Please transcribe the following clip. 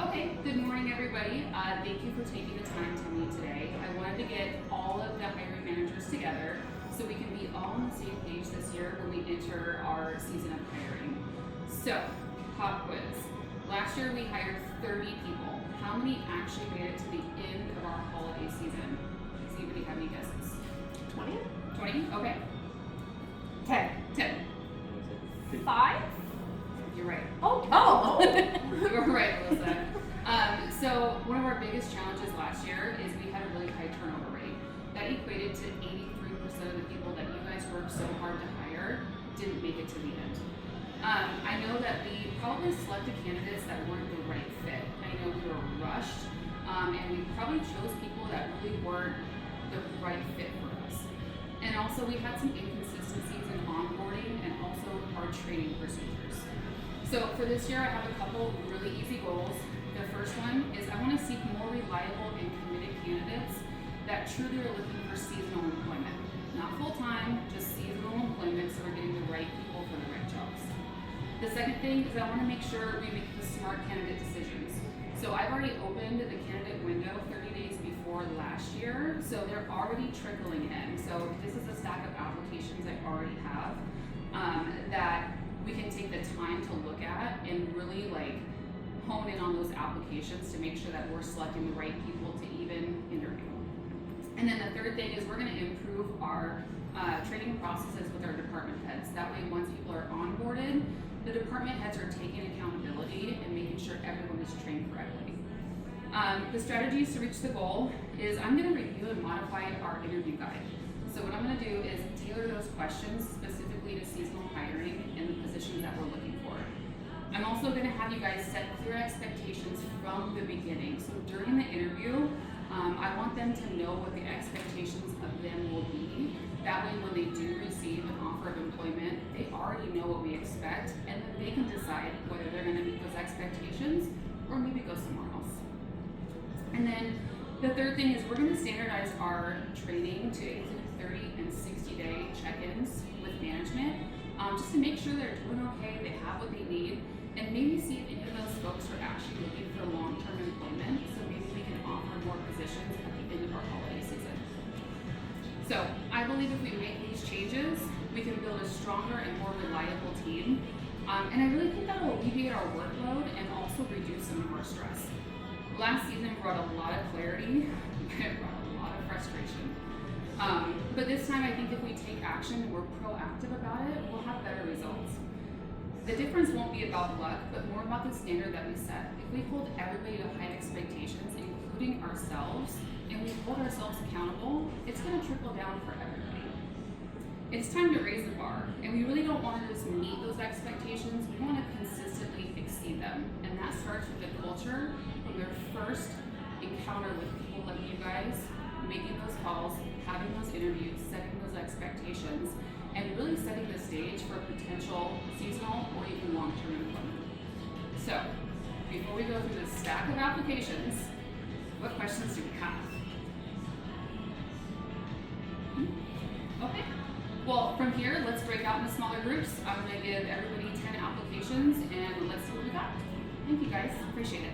Okay, good morning everybody. Thank you for taking the time to meet today. I wanted to get all of the hiring managers together so we can be all on the same page this year when we enter our season of hiring. So, pop quiz. Last year we hired 30 people. How many actually made it to the end of our holiday season? Does anybody have any guesses? 20? 20? Okay. 10. 10. 5? You're right. Oh! You were right, Alyssa. So one of our biggest challenges last year is we had a really high turnover rate. That equated to 83% of the people that you guys worked so hard to hire didn't make it to the end. I know that we probably selected candidates that weren't the right fit. I know we were rushed, and we probably chose people that really weren't the right fit for us. And also we had some inconsistencies in onboarding and also our training procedures. So for this year, I have a couple really easy goals. The first one is I want to seek more reliable and committed candidates that truly are looking for seasonal employment. Not full-time, just seasonal employment, so we're getting the right people for the right jobs. The second thing is I want to make sure we make the smart candidate decisions. So I've already opened the candidate window 30 days before last year, so they're already trickling in. So this is a stack of applications I already have that we can take the time to look at and really hone in on those applications to make sure that we're selecting the right people to even interview. And then the third thing is we're going to improve our training processes with our department heads. That way, once people are onboarded, the department heads are taking accountability and making sure everyone is trained correctly. The strategies to reach the goal is I'm going to review and modify our interview guide. So what I'm going to do is tailor those questions specifically to seasonal hiring and the positions that we're looking for. I'm also going to have you guys set clear expectations from the beginning. So during the interview, I want them to know what the expectations of them will be. That way when they do receive an offer of employment, they already know what we expect, and then they can decide whether they're going to meet those expectations or maybe go somewhere else. And then the third thing is we're going to standardize our training to include 30 and 60-day check-ins with management, just to make sure they're doing okay, they have what they need, and maybe see if any of those folks are actually looking for long-term employment, so maybe we can offer more positions at the end of our holiday season. So I believe if we make these changes, we can build a stronger and more reliable team, and I really think that will alleviate our workload and also reduce some of our stress. Last season brought a lot of clarity, but it brought a lot of frustration. But this time I think if we take action and we're proactive about it, we'll have better results. The difference won't be about luck, but more about the standard that we set. If we hold everybody to high expectations, including ourselves, and we hold ourselves accountable, it's going to trickle down for everybody. It's time to raise the bar, and we really don't want to just meet those expectations, we want to consistently exceed them. And that starts with the culture from their first encounter with people like you guys, making those calls, having those interviews, setting those expectations, and really setting the stage for potential seasonal or even long-term employment. So, before we go through this stack of applications, what questions do we have? Okay. Well, from here, let's break out into smaller groups. I'm going to give everybody 10 applications, and let's see what we got. Thank you guys. Appreciate it.